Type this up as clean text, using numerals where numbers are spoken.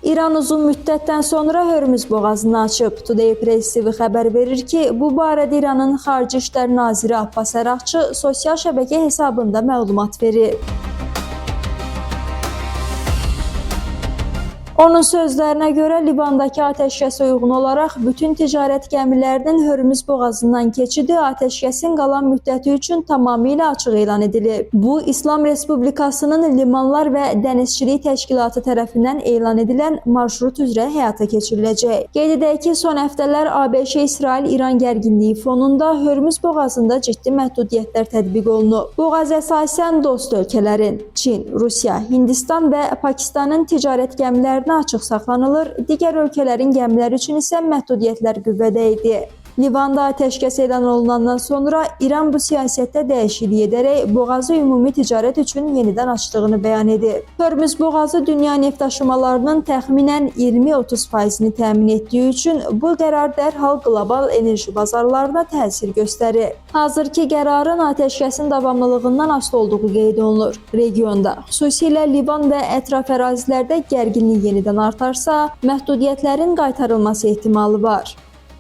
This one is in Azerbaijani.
İran uzun müddətdən sonra Hörmüz boğazını açıb. Today Press TV xəbər verir ki, bu barədə İranın Xarici İşlər Naziri Abbas Əraqçı sosial şəbəkə hesabında məlumat verib. Onun sözlərinə görə Livandakı atəşkəsə uyğun olaraq bütün ticarət gəmilərinin Hörmüz boğazından keçidi atəşkəsin qalan müddəti üçün tamamilə açıq elan edilib. Bu, İslam Respublikasının Limanlar və Dənizçilik Təşkilatı tərəfindən elan edilən marşrut üzrə həyata keçiriləcək. Qeyd edək ki, son həftələr ABŞ-İsrail-İran gərginliyi fonunda Hörmüz boğazında ciddi məhdudiyyətlər tətbiq olunub. Boğaz əsasən dost ölkələrin Çin, Rusiya, Hindistan və Pakistanın ticarət gəmilərini açıq saxlanılır, digər ölkələrin gəmiləri üçün isə məhdudiyyətlər qüvvədə idi. Livanda atəşkəs elan olunandan sonra İran bu siyasətdə dəyişiklik edərək boğazı ümumi ticarət üçün yenidən açdığını bəyan edib. Hörmüz boğazı dünya neft daşımalarının təxminən 20-30%-ni təmin etdiyi üçün bu qərar dərhal qlobal enerji bazarlarına təsir göstərir. Hazırki qərarın atəşkəsin davamlılığından asılı olduğu qeyd olunur. Regionda, xüsusilə Livan və ətraf ərazilərdə gərginlik yenidən artarsa, məhdudiyyətlərin qaytarılması ehtimalı var.